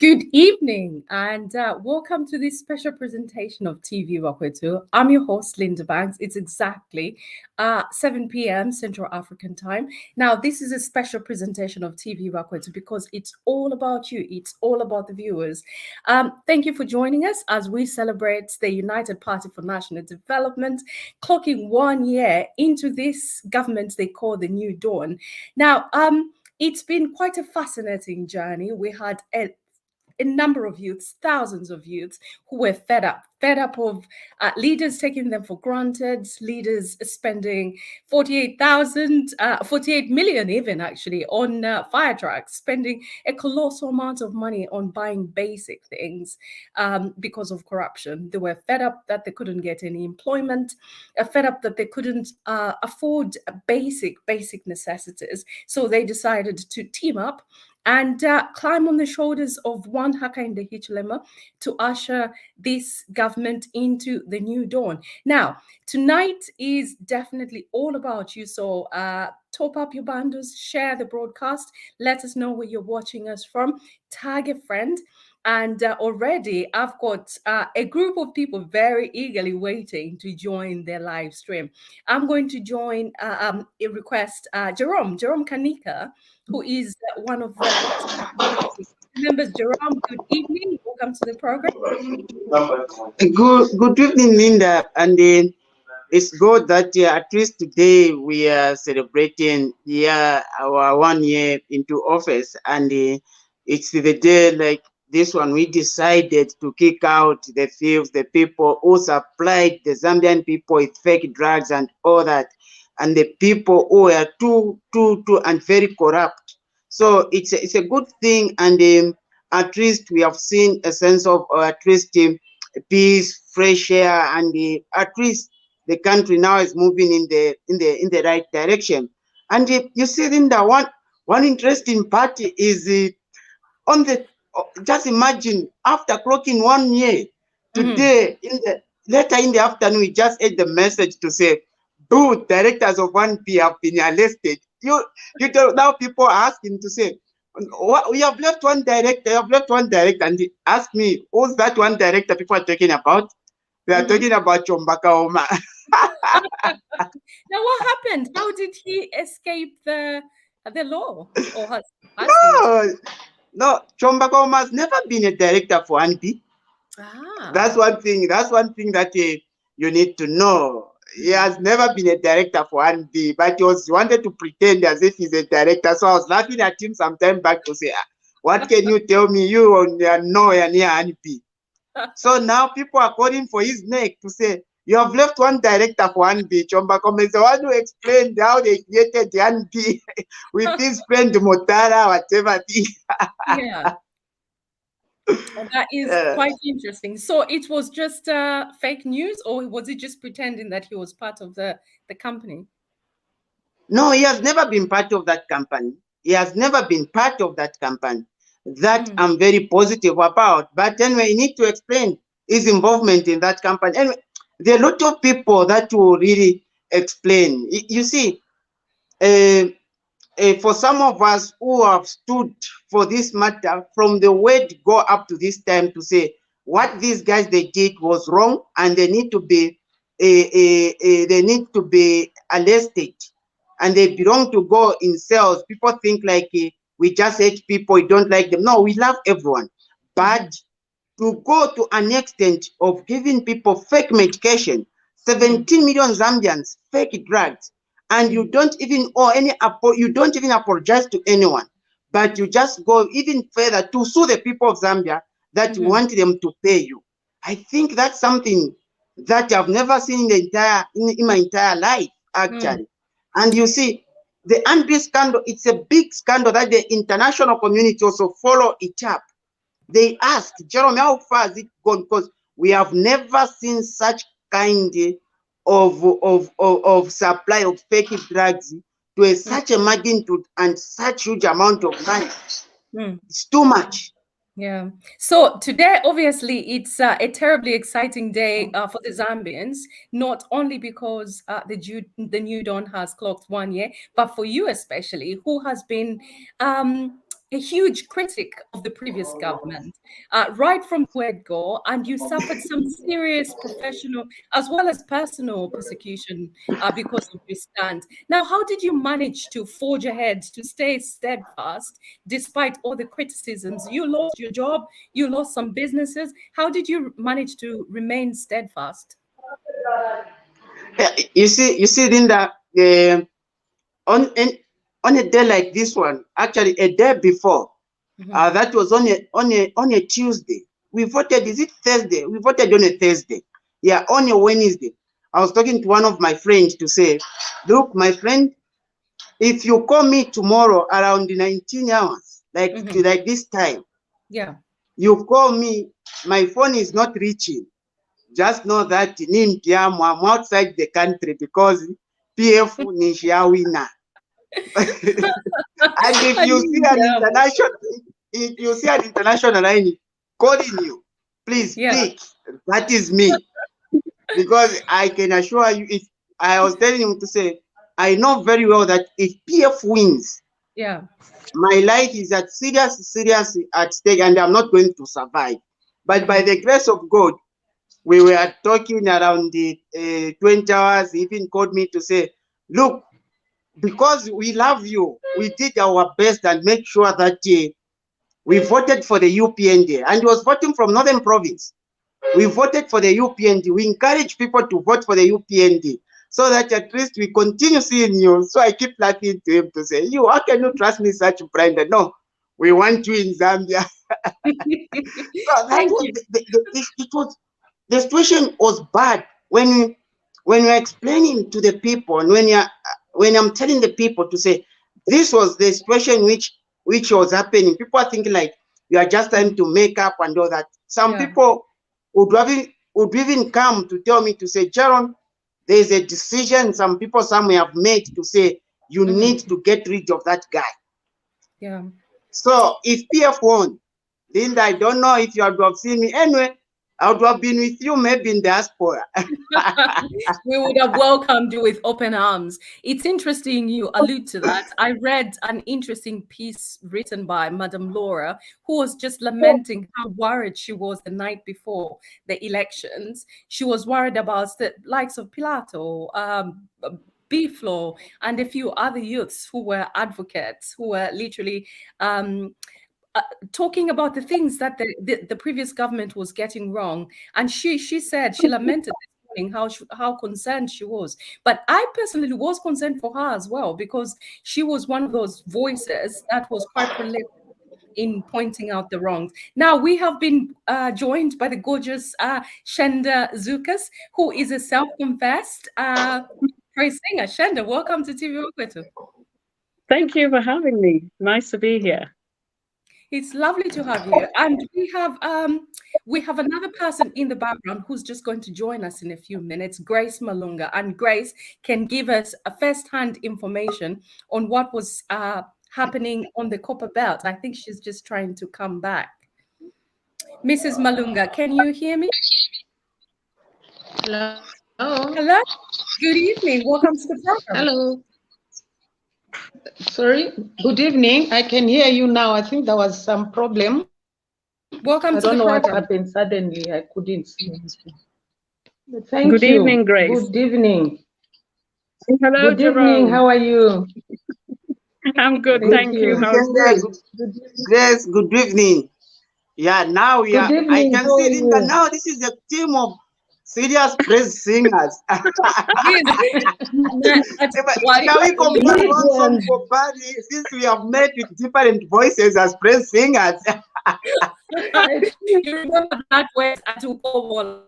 Good evening and welcome to this special presentation of TV Wakwetu. I'm your host, Linda Banks. It's exactly 7 p.m. Central African time. Now, this is a special presentation of TV Wakwetu because it's all about you. It's all about the viewers. Thank you for joining us as we celebrate the United Party for National Development, clocking 1 year into this government they call the New Dawn. Now, it's been quite a fascinating journey. We had a a number of youths, thousands of youths who were fed up of leaders taking them for granted, leaders spending 48 million even actually on fire trucks, spending a colossal amount of money on buying basic things because of corruption. They were fed up that they couldn't get any employment, fed up that they couldn't afford basic necessities. So they decided to team up and climb on the shoulders of one Hakainde Hichilema to usher this government into the new dawn. Now, tonight is definitely all about you. So top up your bundles, share the broadcast, let us know where you're watching us from, tag a friend. And already I've got a group of people very eagerly waiting to join their live stream. I'm going to join a request Jerome Kanika, who is one of the members. Jerome, good evening. Welcome to the program. Good evening, Linda. And it's good that at least today we are celebrating our 1 year into office. And it's the day like this one we decided to kick out the thieves, the people who supplied the Zambian people with fake drugs and all that, and the people who are too and very corrupt. So it's a good thing, and at least we have seen a sense of at least peace, fresh air, and at least the country now is moving in the right direction. And you see, in the one interesting part is on the just imagine after clocking 1 year today later in the afternoon we just had the message to say two directors of 1P have been arrested. You don't, now people are asking to say, what, we have left one director, and they ask me, who's that one director people are talking about? They are talking about Chombaka Oma. Now, what happened? How did he escape the law, or has he? No, Chombaka Oma has never been a director for 1P. That's one thing. That you need to know. He has never been a director for 1B, but he wanted to pretend as if he's a director. So I was laughing at him some time back to say, what can you tell me? You are nowhere near 1B. So now people are calling for his neck to say, you have left one director for 1B. Chombakom is the one who explained how they created the 1B with his friend Motara, whatever thing. Yeah. That is quite interesting. So it was just fake news, or was it just pretending that he was part of the company? No, he has never been part of that company. That I'm very positive about. But anyway, you need to explain his involvement in that company. Anyway, there are a lot of people that will really explain. You see, for some of us who have stood for this matter from the word go up to this time to say what these guys they did was wrong and they need to be arrested and they belong to go in cells. People think like we just hate people, we don't like them. No, we love everyone, but to go to an extent of giving people fake medication, 17 million Zambians fake drugs, and you don't even you don't even apologize to anyone, but you just go even further to sue the people of Zambia that you want them to pay you. I think that's something that I've never seen in my entire life, actually. And you see, the Anbi scandal, it's a big scandal that the international community also follow it up. They asked, Jerome, how far has it gone? Because we have never seen such kind of supply of fake drugs to such a magnitude and such huge amount of money. It's too much. Yeah. So today, obviously, it's a terribly exciting day for the Zambians, not only because the new dawn has clocked 1 year, but for you especially, who has been a huge critic of the previous government, right from the word go, and you suffered some serious professional as well as personal persecution because of this stand. Now, how did you manage to forge ahead, to stay steadfast despite all the criticisms? You lost your job, you lost some businesses. How did you manage to remain steadfast? You see, Linda, on a day like this one, actually a day before, Mhm. That was on a Tuesday. We voted. Is it Thursday? We voted on a Thursday. Yeah, on a Wednesday. I was talking to one of my friends to say, look, my friend, if you call me tomorrow around 19 hours, Mhm. like this time, Yeah. you call me, my phone is not reaching. Just know that I'm outside the country because PF Nishiawina. And if I you see mean, an yeah. international, if you see an international line calling you, please Yeah. pick. That is me. Because I can assure you, if I was telling him to say, I know very well that if PF wins, Yeah. my life is at serious at stake, and I'm not going to survive. But by Mhm. the grace of God, we were talking around the 20 hours. He even called me to say, look, because we love you, we did our best and make sure that we voted for the UPND, and he was voting from Northern Province. We voted for the UPND. We encourage people to vote for the UPND so that at least we continue seeing you. So I keep laughing to him to say, you, how can you trust me such blind? No, we want you in Zambia. So that Thank was you. it was the situation was bad when you're explaining to the people, and when I'm telling the people to say this was the situation which was happening. People are thinking like you are just trying Mm. to make up and all that. Some Yeah. people would even come to tell me to say, Jaron, there is a decision some people somewhere have made to say you need Mhm. to get rid of that guy. Yeah. So if PF won, then I don't know if you would have seen me. Anyway, I would have been with you maybe in diaspora. We would have welcomed you with open arms. It's interesting you allude to that. I read an interesting piece written by Madam Laura, who was just lamenting how worried she was the night before the elections. She was worried about the likes of Pilato, Biflo, and a few other youths who were advocates, who were literally um, uh, talking about the things that the previous government was getting wrong. And she said she lamented this morning how concerned she was. But I personally was concerned for her as well, because she was one of those voices that was quite prolific in pointing out the wrongs. Now we have been joined by the gorgeous Shenda Zukas, who is a self-confessed praise singer. Shenda, welcome to TV Okwetu. Thank you for having me. Nice to be here. It's lovely to have you. And we have another person in the background who's just going to join us in a few minutes, Grace Malunga. And Grace can give us a first-hand information on what was happening on the Copper Belt. I think she's just trying to come back. Mrs. Malunga, can you hear me? Hello. Hello. Good evening. Welcome to the program. Hello. Sorry. Good evening. I can hear you now. I think there was some problem. I don't know Welcome what to the happened. program. Suddenly, I couldn't see anything. Thank Good you. evening, Grace. Good evening. Hello, Good evening. Jerome. How are you? I'm good, Good Thank thank you. you. How are Shende, you? good, Grace, good evening. Yeah, now we Good are. I evening. can How see are Linda you? now. This is a team of serious praise singers. Yes. That's But why shall we only compose Big you. one song one. for Barry since we have met with different voices as praise singers? You remember that word at Ukobola,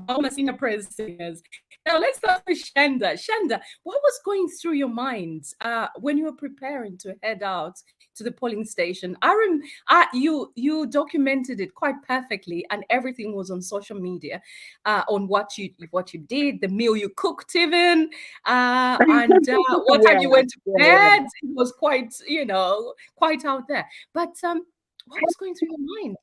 Mama Senior Praise Singers. Now let's start with Shenda. Shenda, what was going through your mind when you were preparing to head out to the polling station? You documented it quite perfectly, and everything was on social media on what you did, the meal you cooked, even and what time Yeah, you went to yeah. bed. It was quite, quite out there. But what was going through your mind?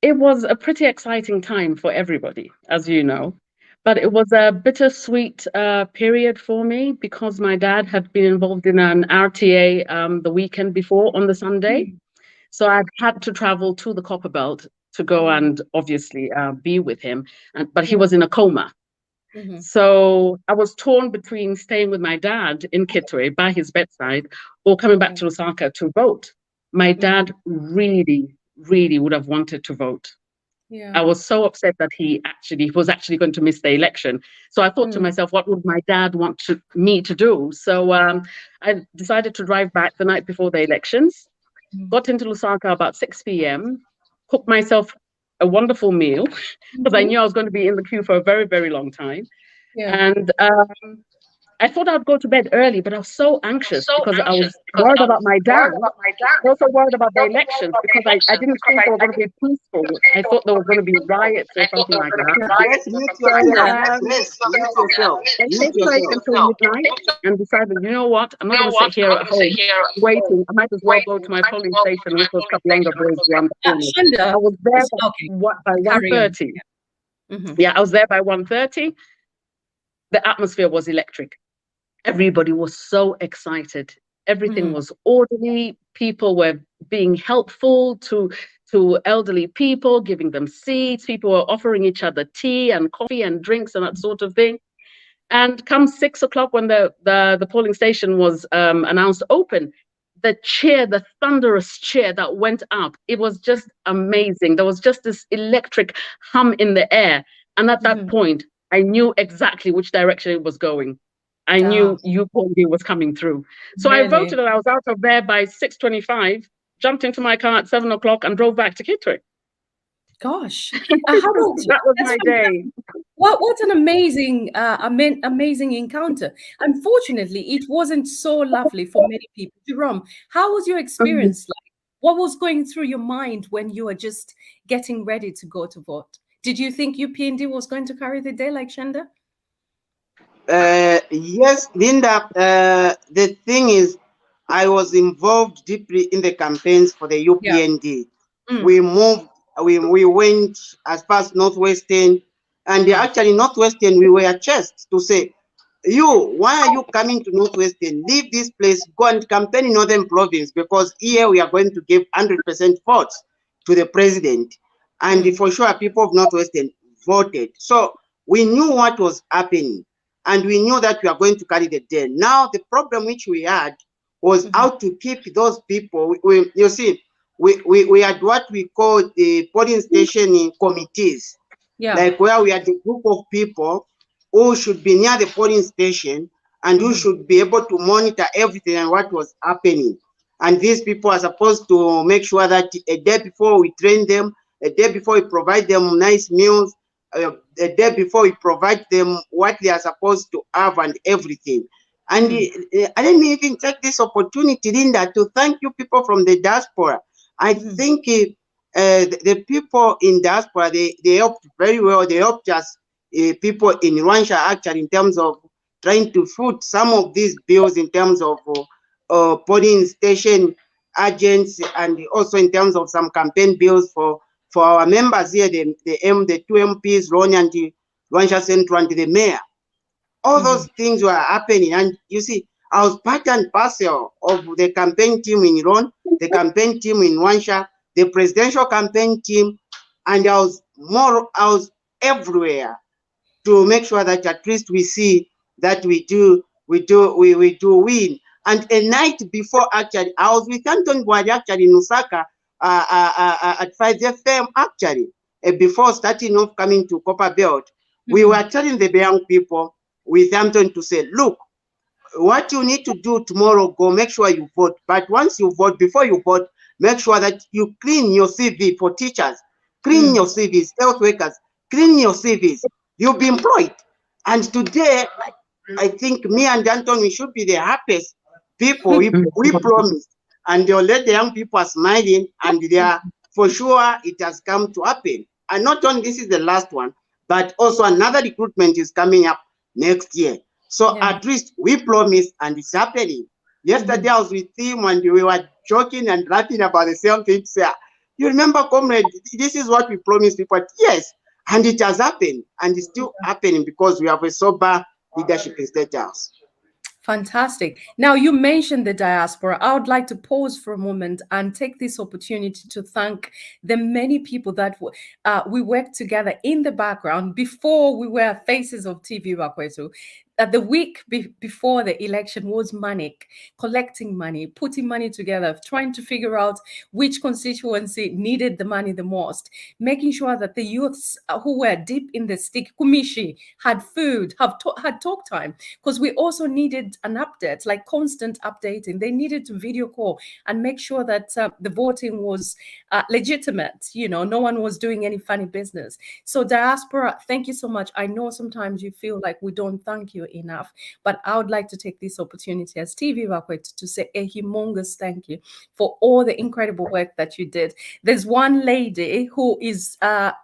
It was a pretty exciting time for everybody, as you know. But it was a bittersweet period for me because my dad had been involved in an RTA the weekend before on the Sunday. Mm, So I'd had to travel to the Copperbelt to go mm, and obviously be with him. But he yeah. was in a coma. Hmm. So I was torn between staying with my dad in Kitwe by his bedside or coming back Yeah. to Lusaka to vote. My Hmm. dad really, really would have wanted to vote. Yeah. I was so upset that he was actually going to miss the election. So I thought to Mm, myself, what would my dad want me to do? So I decided to drive back the night before the elections. got into Lusaka about 6 p.m., cooked myself a wonderful meal because I knew I was going to be in the queue for a very, very long time. Yeah. And I thought I'd go to bed early, but I was so anxious because I was worried about my dad. Also worried about the elections because I didn't think they were going to be peaceful. I thought there were going to be riots or something like that. Grace, mute yourself. Grace, mute yourself. I Mute stayed awake yourself. until midnight and decided, you know what, I'm not going to sit here at home waiting. I might as well go to my polling station, which was Kaplonga Bridge around the corner. Shanda, I was there okay. by Carry on. 1:30. Mhm. Yeah, I was there by 1:30. The atmosphere was electric. Everybody was so excited. Everything Mhm. was orderly. People were being helpful to elderly people, giving them seats. People were offering each other tea and coffee and drinks and that sort of thing. And come 6 o'clock, when the polling station was announced open, the cheer, the thunderous cheer that went up, it was just amazing. There was just this electric hum in the air. And at that point, I knew exactly which direction it was going. I knew UPND was coming through. So I Really? voted and I was out of there by 6:25, jumped into my car at 7 o'clock and drove back to Kitwe. Gosh. How about you? That was That's my fantastic. day. What an amazing amazing encounter. Unfortunately, it wasn't so lovely for many people. Jerome, how was your experience like? What was going through your mind when you were just getting ready to go to vote? Did you think UPND was going to carry the day like Shanda? Yes, Linda. The thing is, I was involved deeply in the campaigns for the Yeah. UPND. Mm. We moved, we went as far as Northwestern, and actually Northwestern, we were chased to say, why are you coming to Northwestern? Leave this place, go and campaign in Northern Province, because here we are going to give 100% votes to the president. And for sure, people of Northwestern voted. So we knew what was happening, and we knew that we are going to carry the day. Now, the problem which we had was how to keep those people. You see, we had what we call the polling station committees, Yeah. like where we had a group of people who should be near the polling station and who should be able to monitor everything and what was happening. And these people are supposed to make sure that a day before we train them, a day before we provide them nice meals, a day before we provide them what they are supposed to have and everything. And let me even take this opportunity, Linda, to thank you people from the diaspora. I think the people in diaspora, they helped very well. They helped us, people in Rwanda, actually, in terms of trying to foot some of these bills in terms of polling station agents, and also in terms of some campaign bills for our members here, the two MPs, Ron and the Rwanda Central and the mayor. All those things were happening, and you see, I was part and parcel of the campaign team in Iran, the campaign team in Rwanda, the presidential campaign team, and I was everywhere to make sure that at least we see that we do win. And a night before, actually, I was with Anton Bwari actually in Lusaka at 5 FM actually, before starting off coming to Copper Belt. We were telling the young people with Anton to say, look, what you need to do tomorrow, go make sure you vote. But once you vote, before you vote, make sure that you clean your CV for teachers, clean your CVs, health workers, clean your CVs. You'll be employed. And today, I think me and Anton, we should be the happiest people. We promised. And the young people are smiling, and they are, for sure it has come to happen. And not only this is the last one, but also another recruitment is coming up next year. So at least we promised, and it's happening. Yesterday I was with him and we were joking and laughing about the same thing. Say, you remember, comrade, this is what we promised people. Yes, and it has happened, and it's still happening because we have a sober leadership in State House. Fantastic. Now, you mentioned the diaspora. I would like to pause for a moment and take this opportunity to thank the many people that we worked together in the background before we were faces of TV Bakwetu. the week before the election was manic, collecting money, putting money together, trying to figure out which constituency needed the money the most, making sure that the youths who were deep in the stick, Kumishi, had food, had talk time, because we also needed an update, like constant updating. They needed to video call and make sure that the voting was legitimate. You know, no one was doing any funny business. So diaspora, thank you so much. I know sometimes you feel like we don't thank you enough, but I would like to take this opportunity as TV Vakwet to say a humongous thank you for all the incredible work that you did. There's one lady who is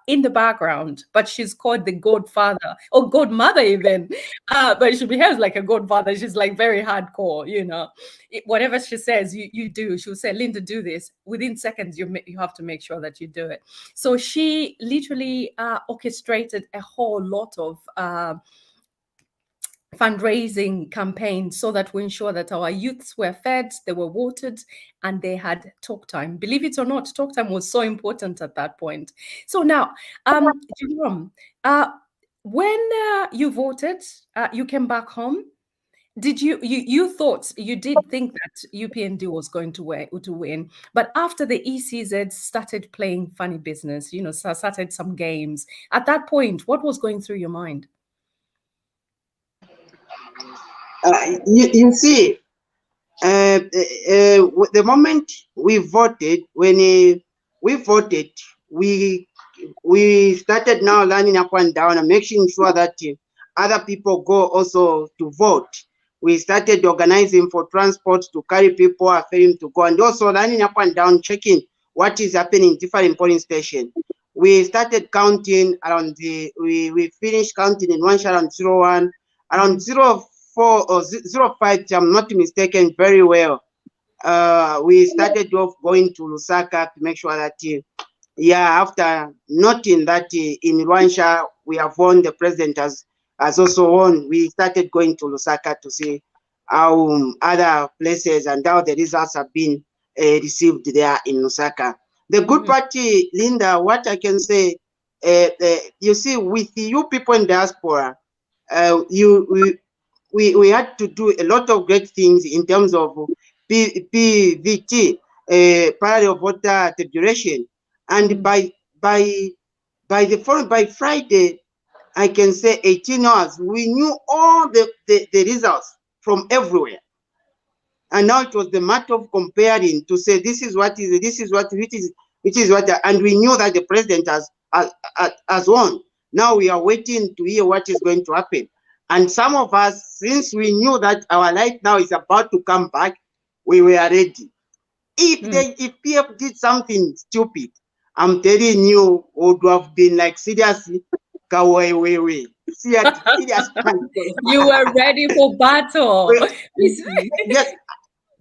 in the background, but she's called the godfather or godmother even, but she behaves like a godfather. She's like very hardcore, you know. Whatever she says, you do. She'll say, Linda, do this. Within seconds, you have to make sure that you do it. So she literally orchestrated a whole lot of fundraising campaigns so that we ensure that our youths were fed, they were watered, and they had talk time. Believe it or not, talk time was so important at that point. So now, Jerome, when you voted, you came back home. Did you thought, you did think that UPND was going to win, but after the ECZ started playing funny business, you know, started some games. At that point, what was going through your mind? You see, the moment we voted, when we voted, we started now lining up and down and making sure that other people go also to vote. We started organizing for transport to carry people, ferrying to go, and also lining up and down, checking what is happening in different polling stations. We started counting around we finished counting in one shot around 01, around 04 or 05, if I'm not mistaken, very well. We started off going to Lusaka to make sure that, after noting that in Rwanda we have won, the president has also won, we started going to Lusaka to see how other places and how the results have been received there in Lusaka. The good part, Linda, what I can say, you see, with you people in diaspora, we had to do a lot of great things in terms of PVT, parallel voter tabulation, and by Friday, I can say 18 hours, we knew all the results from everywhere. And now it was the matter of comparing to say this is what is, this is what, which is what, and we knew that the president has won. Now we are waiting to hear what is going to happen. And some of us, since we knew that our life now is about to come back, we were ready. If PF did something stupid, I'm telling you, would have been like seriously, serious. You were ready for battle. Yes,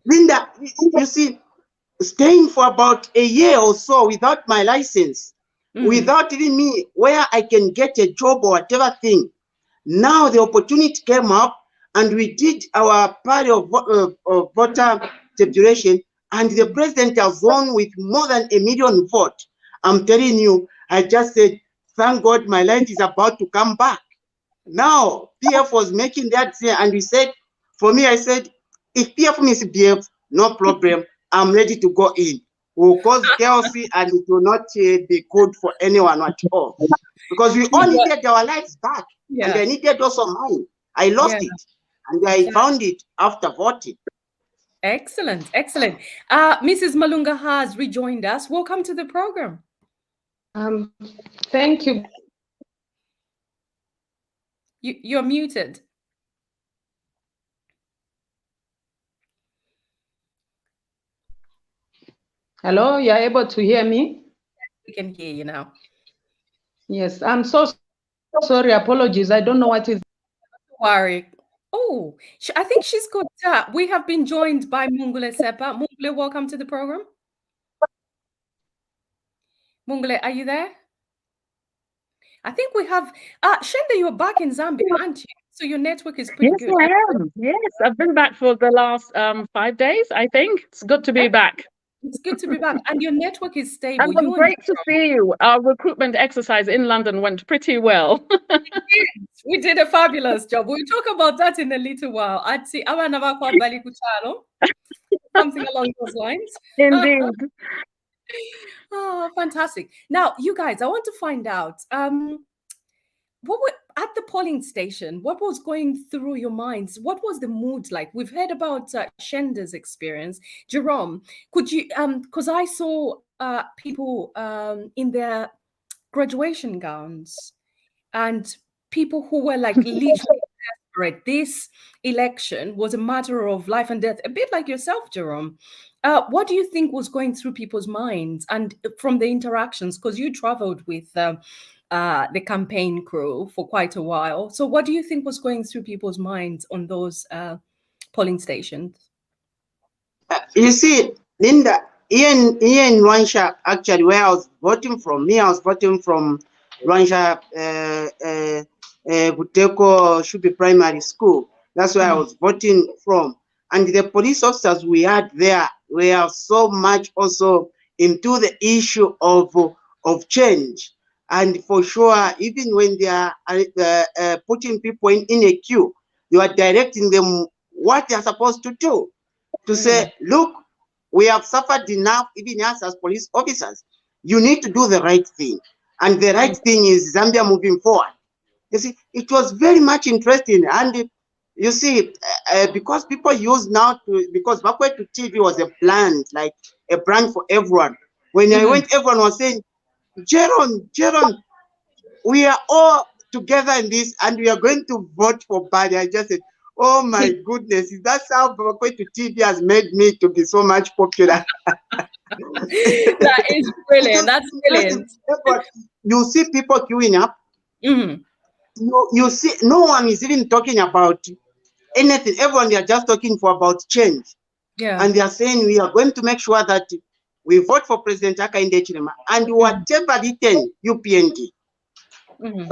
Linda, you see, staying for about a year or so without my license, without even me where I can get a job or whatever thing. Now the opportunity came up, and we did our part of voter tabulation, and the president has won with more than 1 million votes. I'm telling you, I just said, thank God my life is about to come back. Now, PF was making that thing, and we said, for me, I said, if PF misbehaves, no problem, I'm ready to go in. We'll cause chaos, and it will not be good for anyone at all. Because we all needed our lives back, and I needed also mine. I lost it, and I found it after voting. Excellent, excellent. Mrs. Malunga has rejoined us. Welcome to the program. Thank you. You're muted. Hello, you're able to hear me? We can hear you now. Yes, I'm so sorry. Apologies. I don't know what is. Don't worry. Oh, I think she's got. We have been joined by Mungule Sepa. Mungule, welcome to the program. Mungule, are you there? I think we have. Shenda, you're back in Zambia, aren't you? So your network is pretty good. Yes, I am. Yes, I've been back for the last 5 days, I think. It's good to be back. It's good to be back. And your network is And stable. it was You and great to see you. Our recruitment exercise in London went pretty well. we did a fabulous job. We'll talk about that in a little while. I'd see something along those lines. Indeed. Oh, fantastic. Now, you guys, I want to find out what were at the polling station, what was going through your minds? What was the mood like? We've heard about Shenda's experience. Jerome, could you because I saw people in their graduation gowns and people who were like literally desperate. This election was a matter of life and death, a bit like yourself, Jerome. What do you think was going through people's minds and from the interactions? Because you traveled with the campaign crew for quite a while. So, what do you think was going through people's minds on those polling stations? You see, Linda, here in Rwansha, actually, where I was voting from, I was voting from Rwansha Buteko should be primary school. That's where I was voting from. And the police officers we had there were so much also into the issue of change. And for sure, even when they are putting people in a queue, you are directing them what they are supposed to do. To say, look, we have suffered enough, even us as police officers. You need to do the right thing. And the right thing is Zambia moving forward. You see, it was very much interesting. And you see, because people use now because back when to TV was a brand, like a brand for everyone. When I went, everyone was saying, Jaron, we are all together in this and we are going to vote for Biden. I just said, oh my goodness, that's how Babakwai to TV has made me to be so much popular. That is brilliant. That's brilliant. You see people queuing up. You see, no one is even talking about anything. Everyone, they are just talking about change. Yeah. And they are saying we are going to make sure that we vote for President Hakainde Hichilema and whatever written UPND.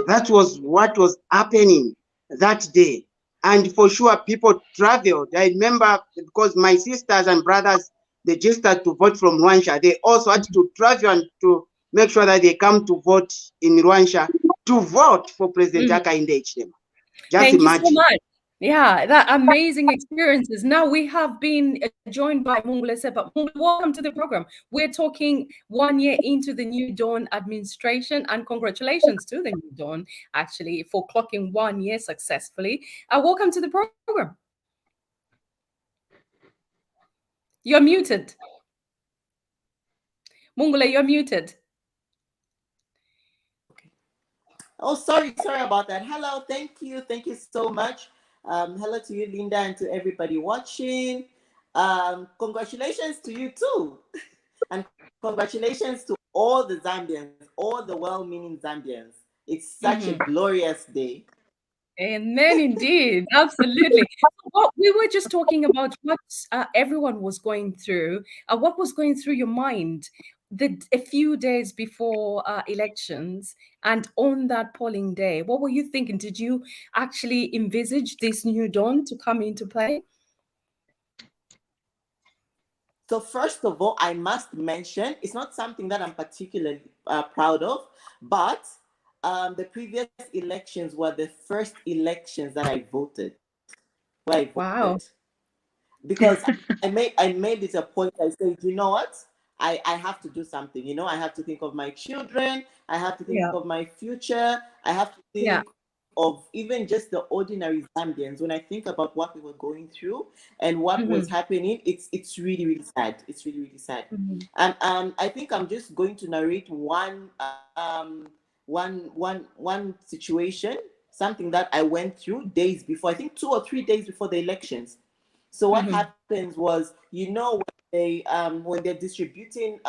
That was what was happening that day. And for sure, people traveled. I remember because my sisters and brothers, they registered to vote from Rwanda. They also had to travel and to make sure that they come to vote in Rwanda to vote for President Hakainde Hichilema. Just Thank imagine. you so much. Yeah, that amazing experiences. Now we have been joined by Mungule Sepa. Mungule, welcome to the program. We're talking 1 year into the New Dawn administration, and congratulations to the New Dawn, actually, for clocking 1 year successfully. Welcome to the program. You're muted. Mungule, you're muted. Oh, sorry about that. Hello, thank you so much. Hello to you, Linda, and to everybody watching. Congratulations to you too, and congratulations to all the Zambians, all the well-meaning Zambians. It's such a glorious day. Amen, indeed. Absolutely. Well, we were just talking about what everyone was going through. What was going through your mind a few days before elections and on that polling day? What were you thinking? Did you actually envisage this new dawn to come into play? So first of all, I must mention, it's not something that I'm particularly proud of, but the previous elections were the first elections that I voted. Wow. Because I made it a point. I said, you know what? I have to do something. You know, I have to think of my children. I have to think of my future. I have to think of even just the ordinary Zambians. When I think about what we were going through and what was happening, it's really, really sad. It's really, really sad. And I think I'm just going to narrate one situation, something that I went through days before. I think 2 or 3 days before the elections. So what happens was, you know, when they're distributing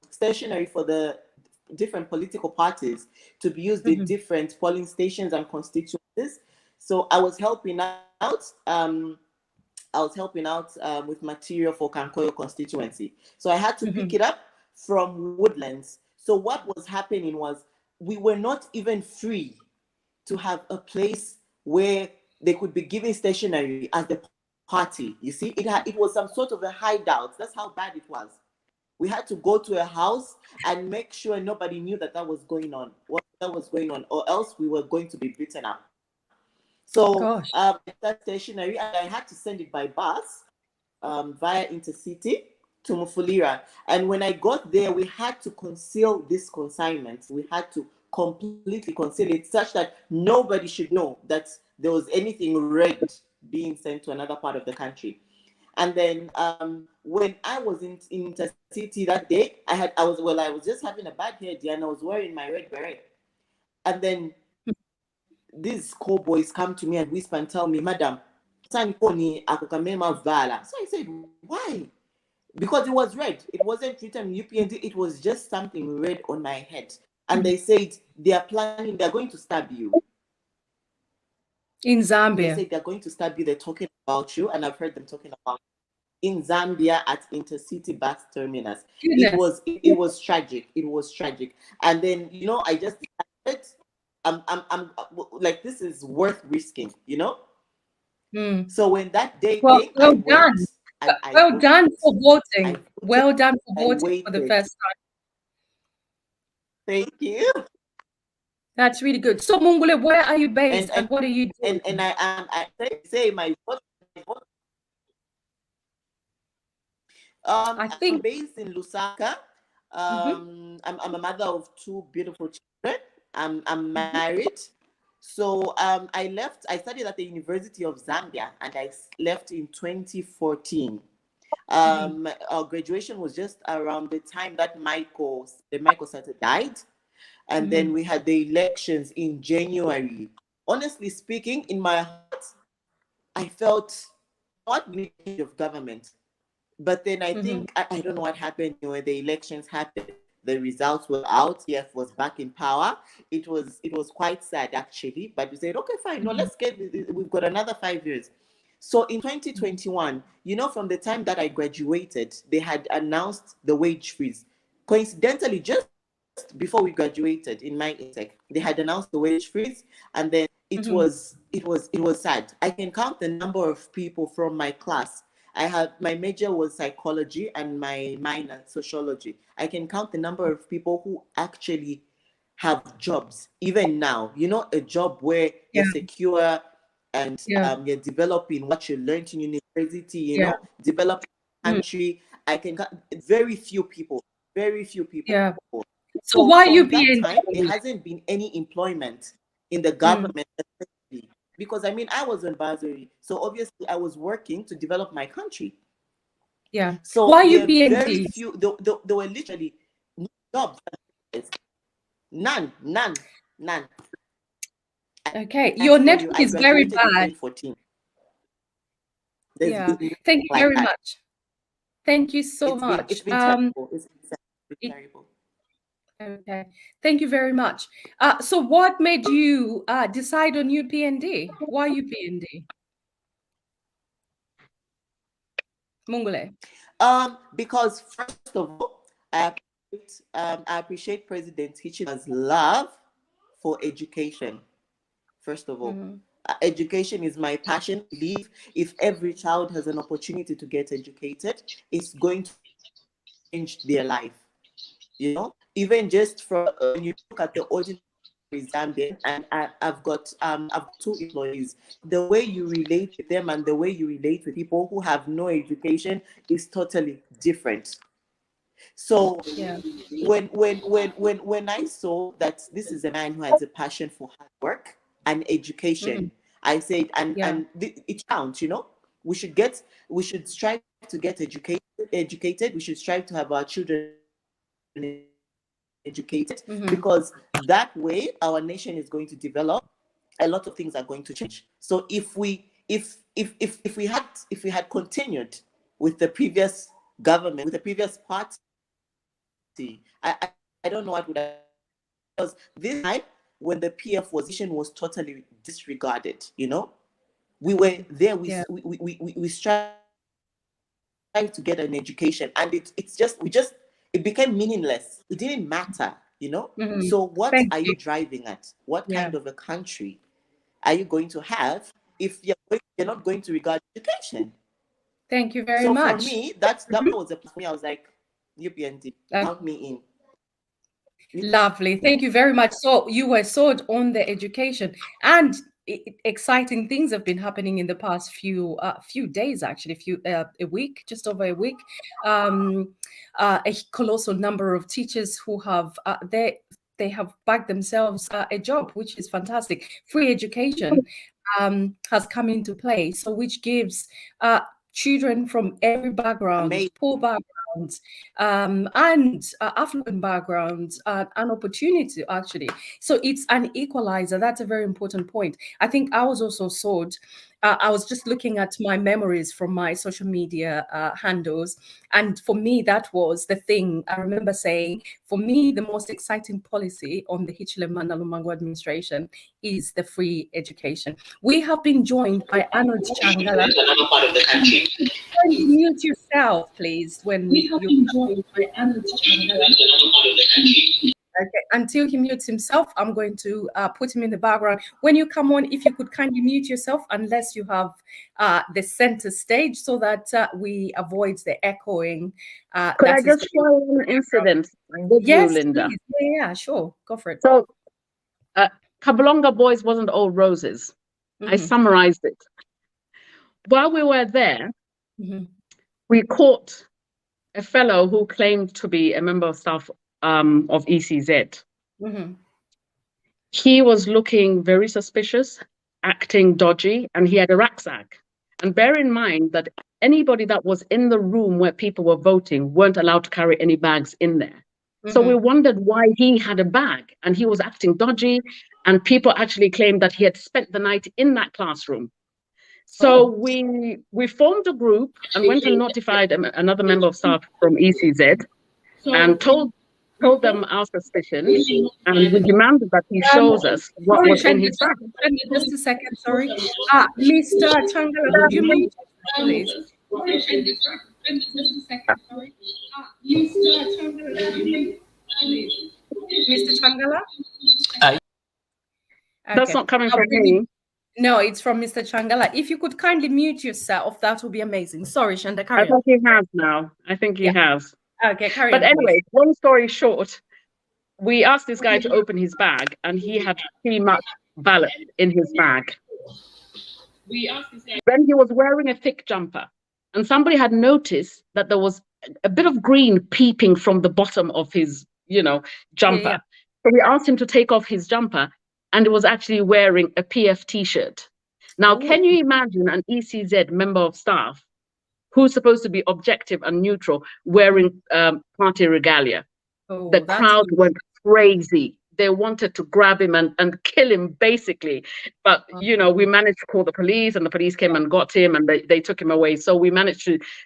stationery for the different political parties to be used in different polling stations and constituencies. So I was helping out. With material for Kankoyo constituency. So I had to pick it up from Woodlands. So what was happening was we were not even free to have a place where they could be giving stationery as the party. You see, it was some sort of a hideout. That's how bad it was. We had to go to a house and make sure nobody knew that was going on, or else we were going to be beaten up. So that stationery, and I had to send it by bus via Intercity to Mufulira. And when I got there, we had to conceal this consignment. We had to completely conceal it such that nobody should know that there was anything red being sent to another part of the country. And then when I was in Intercity that day, I was just having a bad hair day and I was wearing my red beret. And then these cowboys come to me and whisper and tell me, Madam, so I said, why? Because it was red. It wasn't written UPND. It was just something red on my head. And they said, they're going to stab you. In Zambia. They said they're going to stab you. They're talking about you. And I've heard them talking about you. In Zambia at Intercity bus terminus. It was tragic. It was tragic. And then, I just decided, I'm like, this is worth risking, So when that day came, well done for voting. Well done for voting for the first time. Thank you. That's really good. So Mungule, where are you based and what are you doing? And I say my vote. I'm based in Lusaka. I'm a mother of 2 beautiful children. I'm married. So I studied at the University of Zambia and I left in 2014. Our graduation was just around the time that Michael Sata died. And then we had the elections in January. Honestly speaking, in my heart, I felt not need change of government. But then I think, I don't know what happened when the elections happened. The results were out. EF was back in power. It was quite sad, actually. But we said, okay, fine. No, we've got another 5 years. So in 2021, from the time that I graduated, they had announced the wage freeze. Coincidentally, just before we graduated in my intake, they had announced the wage freeze. And then it was sad. I can count the number of people from my class. My major was psychology and my minor sociology. I can count the number of people who actually have jobs, even now, a job where you're secure and you're developing what you learned in university, developing country. I can count very few people. Yeah. So why UPND? That time, there hasn't been any employment in the government, especially. Because I was on bursary, so obviously I was working to develop my country. Yeah. So why UPND? Very few. There were literally no jobs. None. Okay, your network is very bad. 2014. Yeah. Thank you very much. Thank you so much. It's been terrible. It's been terrible. Okay, thank you very much. So what made you decide on UPND? Why UPND? Mungule. Because first of all, I appreciate President Hichilema's love for education. First of all, education is my passion. I believe if every child has an opportunity to get educated, it's going to change their life. Even just from when you look at the ordinary Zambian, and I've got 2 employees. The way you relate with them and the way you relate with people who have no education is totally different. So when I saw that this is a man who has a passion for hard work and education, I said, and it counts. We should strive to get educated. We should strive to have our children educated, because that way our nation is going to develop. A lot of things are going to change. So if we had continued with the previous government, with the previous party, I don't know what would have, because this time when the PF position was totally disregarded, we were there. We strive to get an education, and it became meaningless. It didn't matter, So what are you driving at? What kind of a country are you going to have if you're not going to regard education? Thank you very much. So for me, that was a point. I was like, UPND. Count me in. Lovely. Thank you very much. So you were sold on the education, and exciting things have been happening in the past few days, actually, a week, just over a week. A colossal number of teachers who have they have bagged themselves a job, which is fantastic. Free education has come into play, so which gives children from every background, Amazing. poor backgrounds, and affluent backgrounds, an opportunity, actually. So it's an equalizer. That's a very important point. I think I was also sold. I was just looking at my memories from my social media handles. And for me, that was the thing. I remember saying, for me, the most exciting policy on the Hichilema Nalumango administration is the free education. We have been joined by Anuj Changala. Another part of the country. Can you mute yourself, please, when We have been joined by Anuj Changala. Another part of the country. Okay, until he mutes himself, I'm going to put him in the background. When you come on, if you could kindly mute yourself, unless you have the center stage, so that we avoid the echoing. Could I just share an incident with yes, you, Linda? Please. Yeah, sure. Go for it. So, Kabalonga Boys wasn't all roses. I summarized it. While we were there, we caught a fellow who claimed to be a member of staff of ECZ. He was looking very suspicious, acting dodgy, and he had a rucksack. And bear in mind that anybody that was in the room where people were voting weren't allowed to carry any bags in there. So we wondered why he had a bag, and he was acting dodgy, and people actually claimed that he had spent the night in that classroom. So we formed a group and went and notified another member of staff from ECZ and told them our suspicions, and we demanded that he shows us what was in his bag. Just a second, sorry. Mr. Changala, could you mute, please? Mr. Changala? That's not coming from me. No, it's from Mr. Changala. If you could kindly mute yourself, that would be amazing. Sorry, Shanda, carry on. I think he has now. I think he has. Okay, carry on. But anyway, please. Long story short, we asked this guy to open his bag, and he had pretty much ballots in his bag. Then he was wearing a thick jumper, and somebody had noticed that there was a bit of green peeping from the bottom of his, jumper. So we asked him to take off his jumper, and he was actually wearing a PF t-shirt. Now, can you imagine an ECZ member of staff who's supposed to be objective and neutral wearing party regalia? The crowd went crazy. They wanted to grab him and kill him, basically. But, we managed to call the police, and the police came and got him, and they took him away. So we managed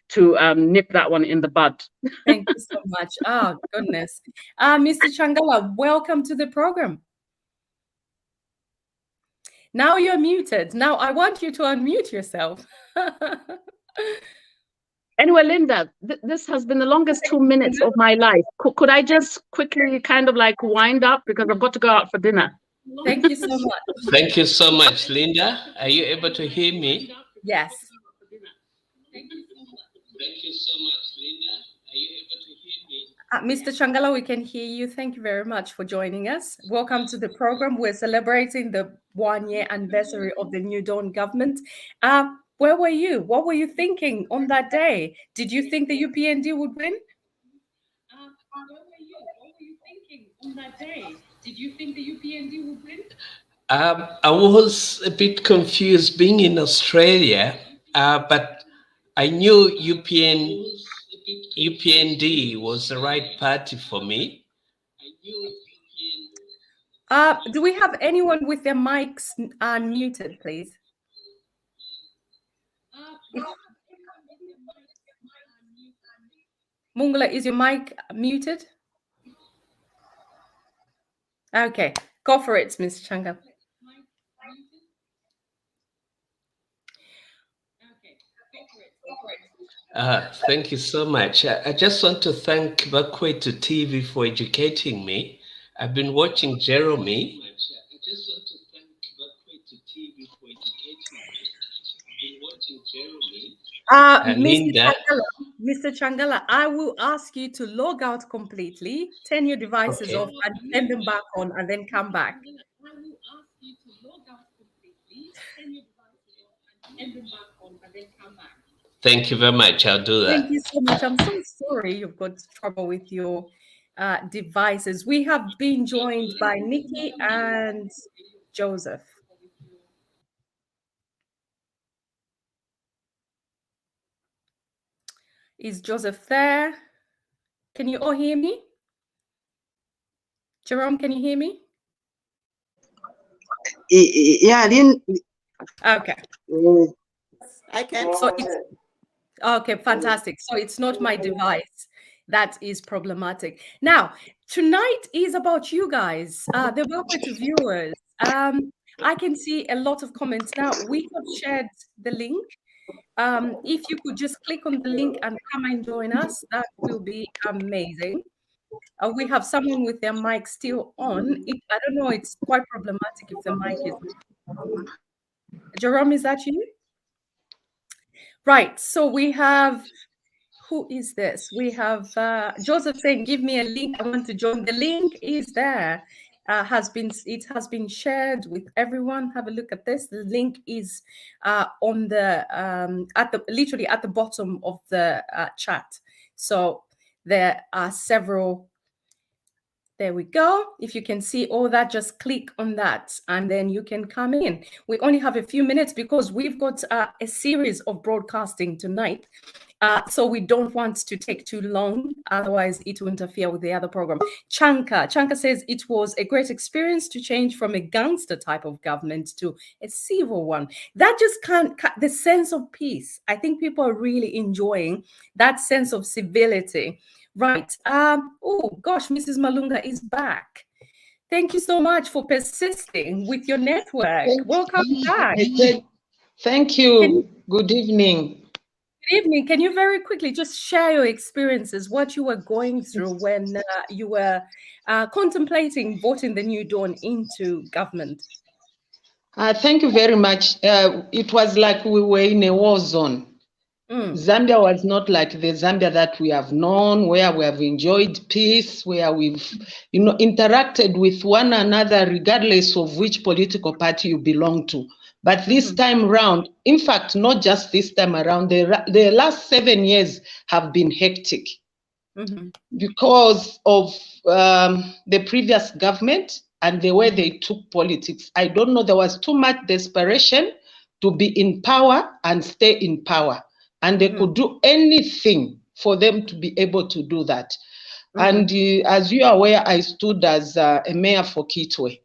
to nip that one in the bud. Thank you so much. Oh, goodness. Mr. Changala, welcome to the program. Now you're muted. Now I want you to unmute yourself. Anyway, Linda, this has been the longest 2 minutes of my life. Could I just quickly kind of like wind up, because I've got to go out for dinner? Thank you so much. Thank you so much, Linda. Are you able to hear me? Yes. Thank you so much, Linda. Are you able to hear me? Mr. Changala, we can hear you. Thank you very much for joining us. Welcome to the program. We're celebrating the 1-year anniversary of the New Dawn government. Where were you? What were you thinking on that day? Did you think the UPND would win? What were you thinking on that day? Did you think the UPND would win? I was a bit confused being in Australia, but I knew UPND was the right party for me. Do we have anyone with their mics unmuted, please? Mungala, is your mic muted? Okay, go for it, Ms. Changa. Thank you so much. I just want to thank Bakwetu TV for educating me. I've been watching Jeremy. Mr. Linda. Changala, I will ask you to log out completely, turn your devices off, and turn them back on, and then come back. Thank you very much. I'll do that. Thank you so much. I'm so sorry you've got trouble with your devices. We have been joined by Nikki and Joseph. Is Joseph there? Can you all hear me? Jerome, can you hear me? Yeah, I didn't. Okay. I can. So it's okay, fantastic. So it's not my device that is problematic. Now, tonight is about you guys, the welcome to viewers. I can see a lot of comments now. We have shared the link. If you could just click on the link and come and join us, that will be amazing. We have someone with their mic still on. I don't know, it's quite problematic if the mic is. Jerome, is that you? Right. So we have, who is this? We have Joseph saying, "Give me a link. I want to join." The link is there. It has been shared with everyone. Have a look at this. The link is on the literally at the bottom of the chat. So there are several. There we go. If you can see all that, just click on that and then you can come in. We only have a few minutes because we've got a series of broadcasting tonight. So we don't want to take too long, otherwise it will interfere with the other program. Chanka says it was a great experience to change from a gangster type of government to a civil one. That just can't, the sense of peace. I think people are really enjoying that sense of civility. Right. Oh gosh, Mrs. Malunga is back. Thank you so much for persisting with your network. Welcome back. Thank you. Good evening. Good evening. Can you very quickly just share your experiences, what you were going through when you were contemplating voting the New Dawn into government? Thank you very much. It was like we were in a war zone. Zambia was not like the Zambia that we have known, where we have enjoyed peace, where we've, interacted with one another, regardless of which political party you belong to. But this time round, in fact, not just this time around, the last 7 years have been hectic because of the previous government and the way they took politics. I don't know, there was too much desperation to be in power and stay in power. And they could do anything for them to be able to do that. And as you are aware, I stood as a mayor for Kitwe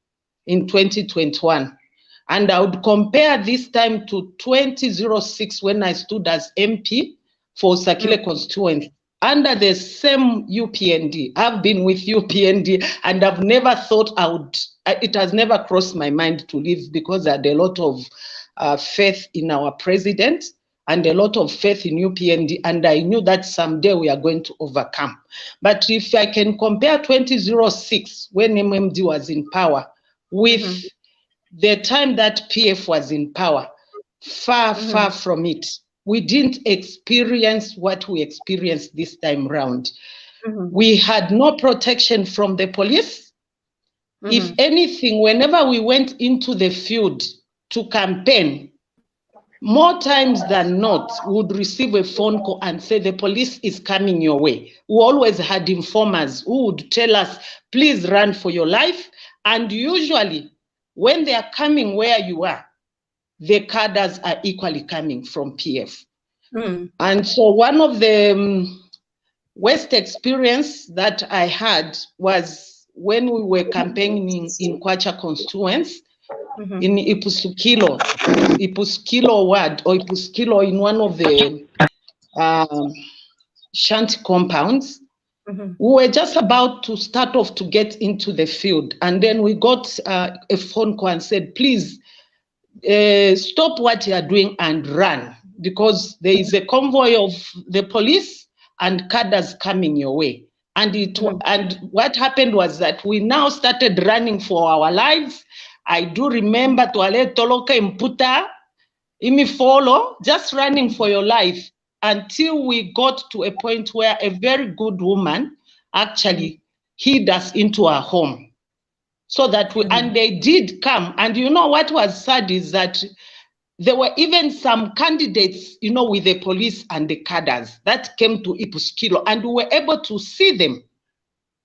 in 2021. And I would compare this time to 2006 when I stood as MP for Sakile constituency under the same UPND. I've been with UPND and I've never thought it has never crossed my mind to leave because I had a lot of faith in our president and a lot of faith in UPND, and I knew that someday we are going to overcome. But if I can compare 2006, when MMD was in power, with the time that PF was in power, far from it. We didn't experience what we experienced this time round. We had no protection from the police. If anything, whenever we went into the field to campaign, more times than not, we would receive a phone call and say, the police is coming your way. We always had informers who would tell us, please run for your life. And usually, when they are coming where you are, the cadres are equally coming from PF. And so one of the worst experience that I had was when we were campaigning in Kwacha constituents, in Ipusukilo ward, or Ipusukilo in one of the shanty compounds. We were just about to start off to get into the field. And then we got a phone call and said, please stop what you are doing and run, because there is a convoy of the police and cadres coming your way. And and what happened was that we now started running for our lives. I do remember Tuale Toloka Imputa, Imi follow, just running for your life. until we got to a point where a very good woman actually hid us into her home. So that and they did come. And you know what was sad is that there were even some candidates, with the police and the cadres that came to Ipuskilo, and we were able to see them,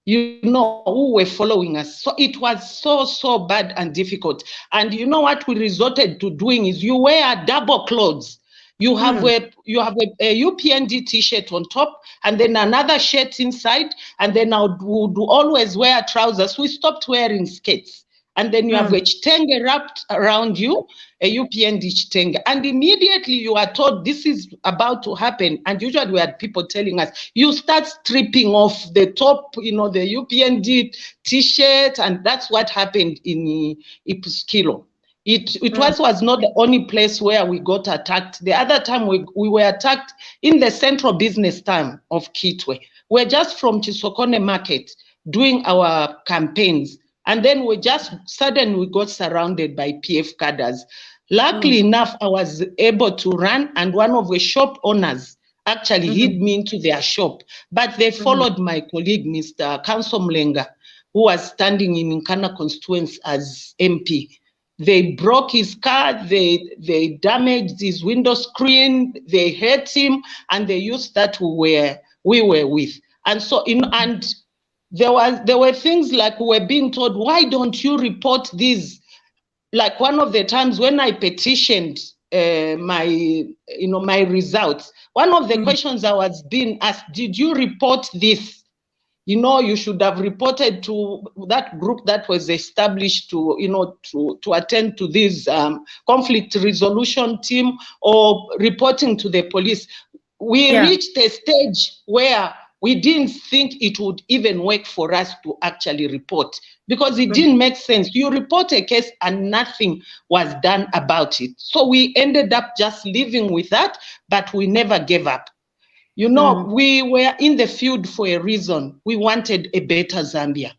who were following us. So it was so bad and difficult. And you know what we resorted to doing is you wear double clothes. You have a UPND t-shirt on top, and then another shirt inside, and then I would always wear trousers. We stopped wearing skirts. And then you have a chitenge wrapped around you, a UPND chitenge. And immediately you are told this is about to happen. And usually we had people telling us, you start stripping off the top, the UPND t-shirt. And that's what happened in Ipuskilo. It was not the only place where we got attacked. The other time we were attacked in the central business town of Kitwe. We're just from Chisokone Market doing our campaigns. And then we got surrounded by PF cadres. Luckily enough, I was able to run, and one of the shop owners actually hid me into their shop. But they followed my colleague, Mr. Council Mlenga, who was standing in Nkana constituency as MP. They broke his car, they damaged his window screen, they hurt him, and they used that we were with. And so there were things like we were being told, why don't you report these? Like one of the times when I petitioned my results, one of the questions I was being asked, did you report this? You should have reported to that group that was established to attend to this conflict resolution team, or reporting to the police. We reached a stage where we didn't think it would even work for us to actually report, because it didn't make sense. You report a case and nothing was done about it. So we ended up just living with that, but we never gave up. We were in the field for a reason. We wanted a better Zambia.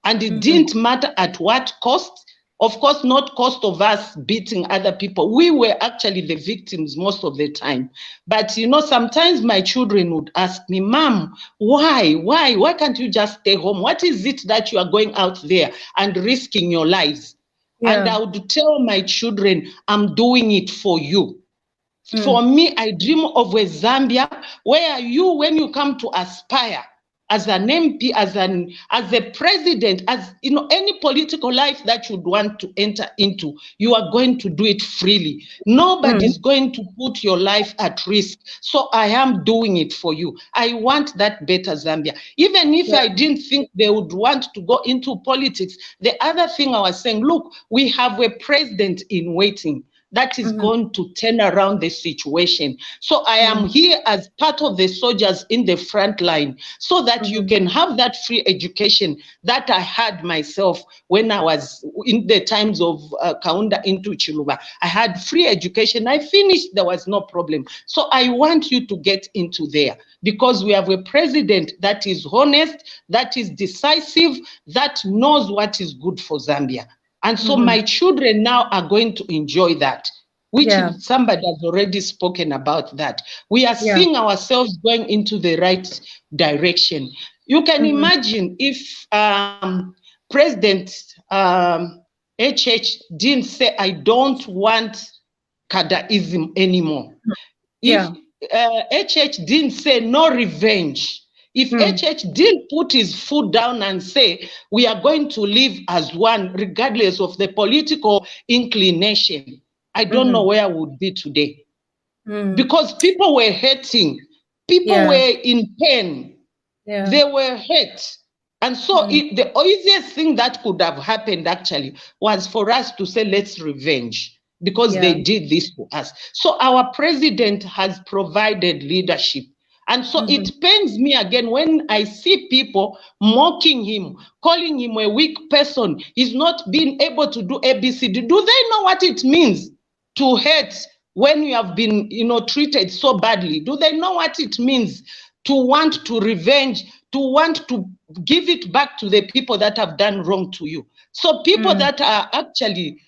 And it didn't matter at what cost. Of course, not cost of us beating other people. We were actually the victims most of the time. But, sometimes my children would ask me, Mom, why can't you just stay home? What is it that you are going out there and risking your lives? Yeah. And I would tell my children, I'm doing it for you. For me, I dream of a Zambia where when you come to aspire as an MP, as a president, as any political life that you'd want to enter into, you are going to do it freely. Nobody's going to put your life at risk. So I am doing it for you. I want that better Zambia. Even if I didn't think they would want to go into politics, the other thing I was saying, look, we have a president in waiting that is going to turn around the situation. So I am here as part of the soldiers in the front line, so that you can have that free education that I had myself when I was in the times of Kaunda into Chiluba. I had free education. I finished, there was no problem. So I want you to get into there, because we have a president that is honest, that is decisive, that knows what is good for Zambia. And so my children now are going to enjoy that, which somebody has already spoken about that. We are seeing ourselves going into the right direction. You can imagine if President HH didn't say, I don't want Kadaism anymore. If HH didn't say no revenge, if HH didn't put his foot down and say, we are going to live as one, regardless of the political inclination, I don't know where I would be today. Because people were hurting. People were in pain. They were hurt. And so the easiest thing that could have happened actually was for us to say, let's revenge, because they did this to us. So our president has provided leadership. And so it pains me again when I see people mocking him, calling him a weak person. He's not being able to do ABCD. Do they know what it means to hurt when you have been, treated so badly? Do they know what it means to want to revenge, to want to give it back to the people that have done wrong to you? So people that are actually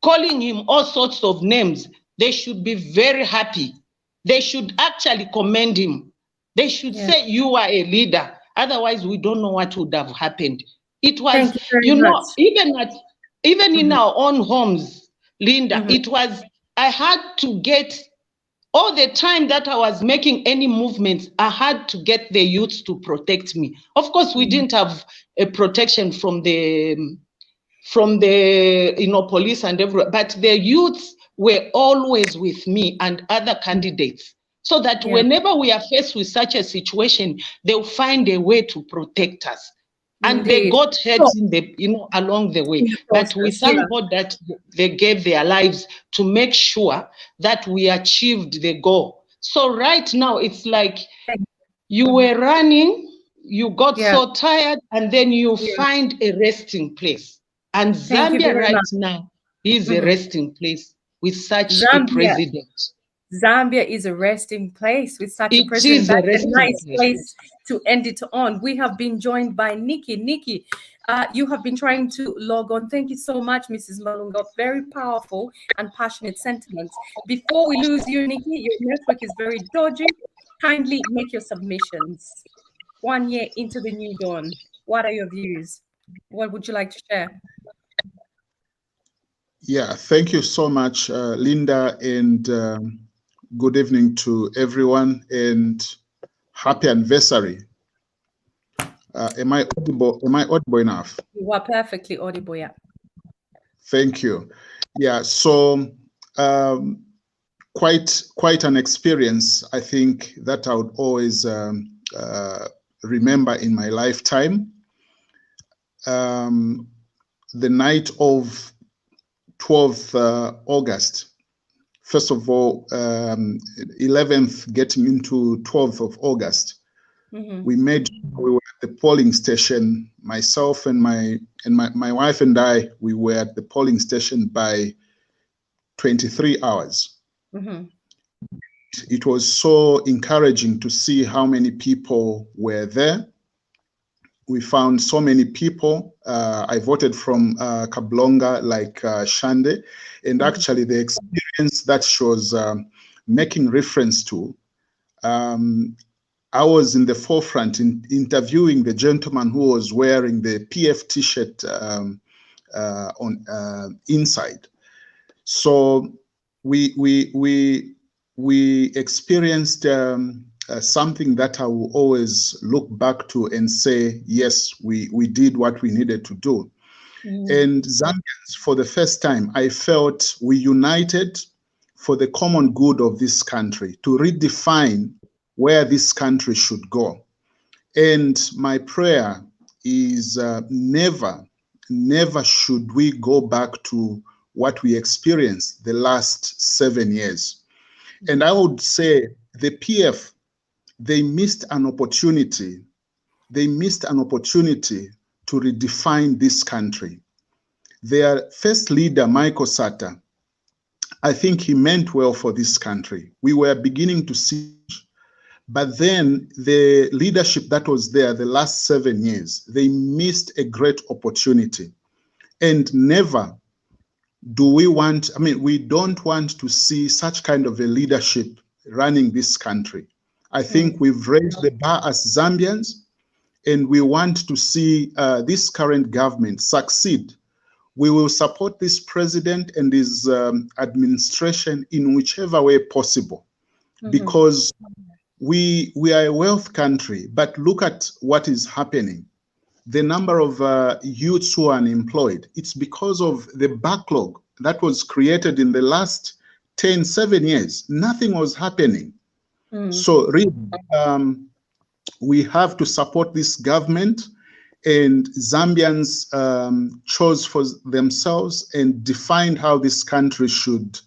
calling him all sorts of names, they should be very happy they should actually commend him. They should say, you are a leader. Otherwise, we don't know what would have happened. It was, Thank you very much. even in our own homes, Linda, it was, I had to get, all the time that I was making any movements, I had to get the youths to protect me. Of course, we didn't have a protection from the police and everyone, but the youths were always with me and other candidates, so that whenever we are faced with such a situation, they'll find a way to protect us. And they got hurt in the, along the way. But we thank God that they gave their lives to make sure that we achieved the goal. So right now, it's like you were running, you got so tired, and then you find a resting place. And Zambia right now is a resting place with such a president. Zambia is a resting place with such a president. That's a nice place to end it on. We have been joined by Nikki. Nikki, you have been trying to log on. Thank you so much, Mrs. Malunga. Very powerful and passionate sentiments. Before we lose you, Nikki, your network is very dodgy. Kindly make your submissions. 1 year into the new dawn, what are your views? What would you like to share? Yeah, thank you so much, Linda, and good evening to everyone, and happy anniversary. Am I audible? Am I audible enough? You are perfectly audible, yeah. Thank you. Yeah, so quite an experience, I think, that I would always remember in my lifetime. The night of 12th August, first of all, 11th getting into 12th of August, we were at the polling station. Myself and my wife and I, we were at the polling station by 23 hours. It was so encouraging to see how many people were there. We found so many people. I voted from Kablonga, like Shande, and actually the experience that she was making reference to, I was in the forefront in interviewing the gentleman who was wearing the PF T-shirt on inside. So we experienced something that I will always look back to and say, yes, we did what we needed to do. And Zambians, for the first time, I felt we united for the common good of this country, to redefine where this country should go. And my prayer is never should we go back to what we experienced the last 7 years. And I would say the PF, they missed an opportunity. They missed an opportunity to redefine this country. Their first leader, Michael Sata, I think he meant well for this country. We were beginning to see, but then the leadership that was there the last 7 years, they missed a great opportunity. And never do we want, we don't want to see such kind of a leadership running this country. I think we've raised the bar as Zambians, and we want to see this current government succeed. We will support this president and his administration in whichever way possible, because we are a wealth country, but look at what is happening. The number of youths who are unemployed, it's because of the backlog that was created in the last 7 years. Nothing was happening. So really, we have to support this government, and Zambians chose for themselves and defined how this country should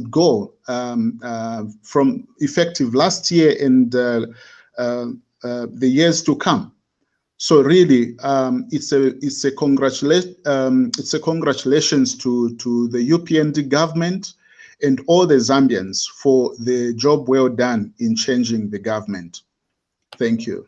go from effective last year and the years to come. So really, it's a congratulations to the UPND government and all the Zambians for the job well done in changing the government. Thank you.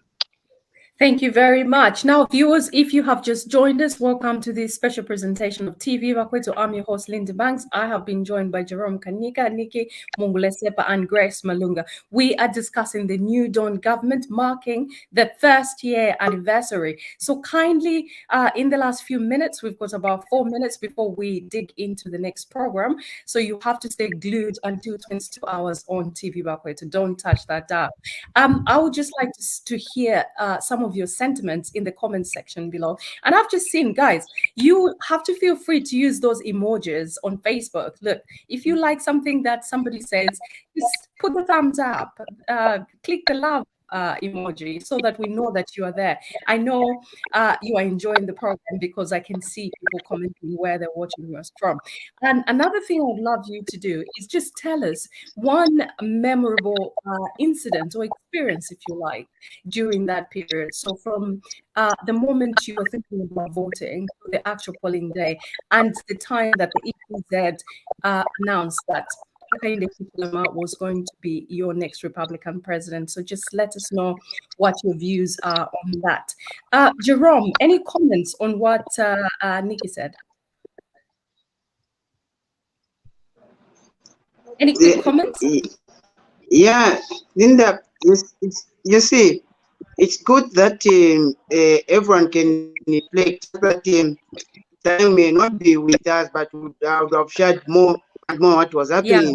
Thank you very much. Now, viewers, if you have just joined us, welcome to this special presentation of TV Bakweto. I'm your host, Linda Banks. I have been joined by Jerome Kanika, Nikki Mungulesepa, and Grace Malunga. We are discussing the New Dawn government marking the first year anniversary. So kindly, in the last few minutes, we've got about 4 minutes before we dig into the next program. So you have to stay glued until 22 hours on TV Bakweto. Don't touch that dial. I would just like to hear some of your sentiments in the comment section below. And I've just seen, guys, you have to feel free to use those emojis on Facebook. Look, if you like something that somebody says, just put the thumbs up, click the love emoji so that we know that you are there. I know you are enjoying the program because I can see people commenting where they're watching us from. And another thing I'd love you to do is just tell us one memorable incident or experience, if you like, during that period. So from the moment you were thinking about voting to the actual polling day and the time that the EPZ announced that Hakainde Hichilema was going to be your next Republican president. So just let us know what your views are on that. Jerome, any comments on what Nikki said? Any quick comments? Yeah, Linda, you see, it's good that everyone can reflect that time may not be with us, but would have shared more and more what was happening.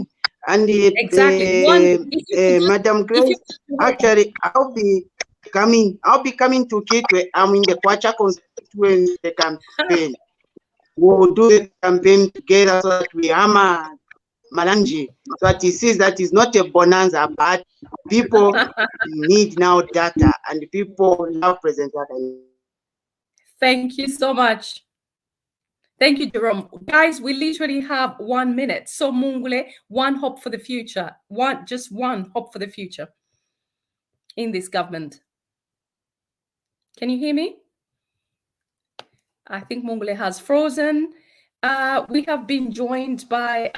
Yeah. And Exactly. Madam Grace, actually, I'll be coming to Kitwe. I'm in the Kwacha constituency campaign. We'll do the campaign together so that we hammer Malanji, so that he sees that it's not a bonanza, but people need now data and people love President Kagame. Thank you so much. Thank you, Jerome. Guys, we literally have 1 minute. So Mungule, one hope for the future. Just one hope for the future in this government. Can you hear me? I think Mungule has frozen. We have been joined by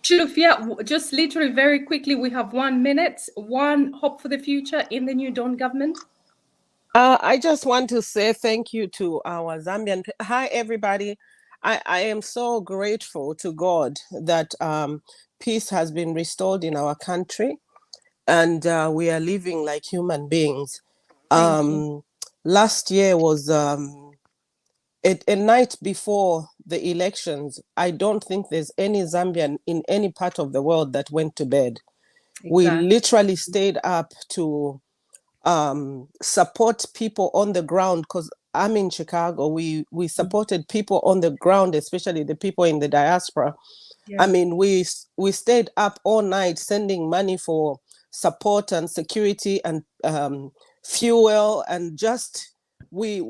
Chilufia. Just literally very quickly, we have 1 minute. One hope for the future in the New Dawn government. I just want to say thank you to our Zambian. Hi, everybody. I am so grateful to God that peace has been restored in our country and we are living like human beings. Last year was a night before the elections. I don't think there's any Zambian in any part of the world that went to bed. Exactly. We literally stayed up to support people on the ground, because I'm in Chicago. We supported people on the ground, especially the people in the diaspora. Yeah. I mean, we stayed up all night sending money for support and security and fuel, and just we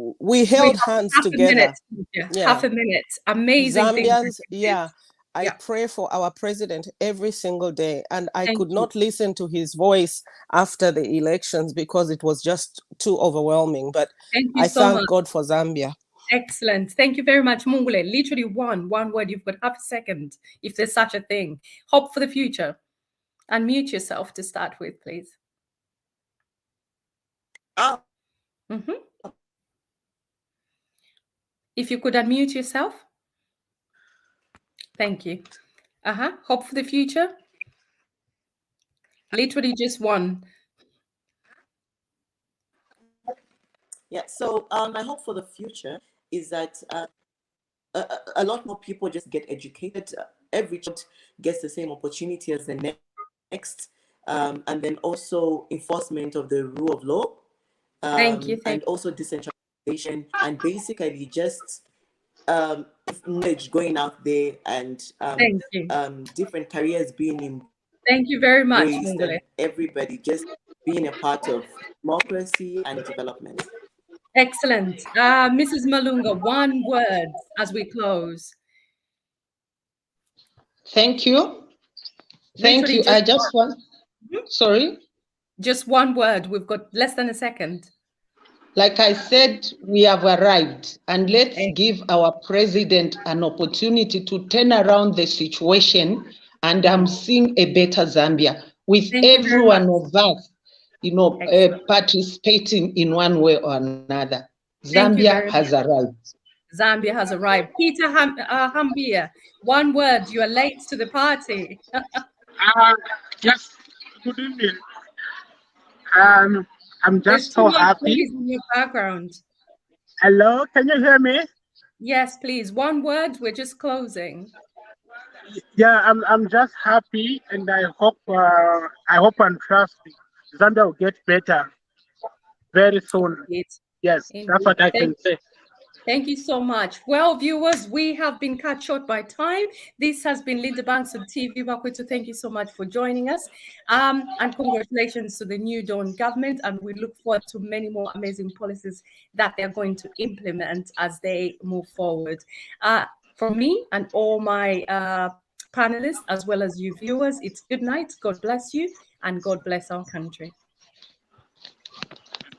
held hands together. Yeah. Half a minute. Amazing. Zambians, yeah. I pray for our president every single day, and I could not listen to his voice after the elections because it was just too overwhelming. But I thank God for Zambia. Excellent. Thank you very much, Mungule. Literally one word. You've got half a second, if there's such a thing. Hope for the future. Unmute yourself to start with, please. If you could unmute yourself. Thank you. Hope for the future. Literally just one. Yeah, so my hope for the future is that a lot more people just get educated. Every child gets the same opportunity as the next. And then also enforcement of the rule of law. Thank you. And also decentralization, and basically just knowledge going out there, and different careers being in. Thank you very much, Mungule. Everybody just being a part of democracy and development. Excellent. Mrs. Malunga, one word as we close. Thank you. Thank you. I just want, sorry? Just one word. We've got less than a second. Like I said, we have arrived, and let's give our president an opportunity to turn around the situation, and I'm seeing a better Zambia with every one of us participating in one way or another. Zambia has arrived. Zambia has arrived. Peter Hambia, one word, you are late to the party. Yes, good evening. I'm just so happy. In your background. Hello, can you hear me? Yes, please. One word, we're just closing. Yeah, I'm just happy, and I hope and trust Zambia will get better very soon. Indeed. Yes, Indeed. that's what I can say. Thank you so much. Well, viewers, we have been cut short by time. This has been Linda Banks on TV Bakwetu. Thank you so much for joining us. And congratulations to the new Dawn government. And we look forward to many more amazing policies that they're going to implement as they move forward. From me and all my panelists, as well as you viewers, it's good night. God bless you and God bless our country.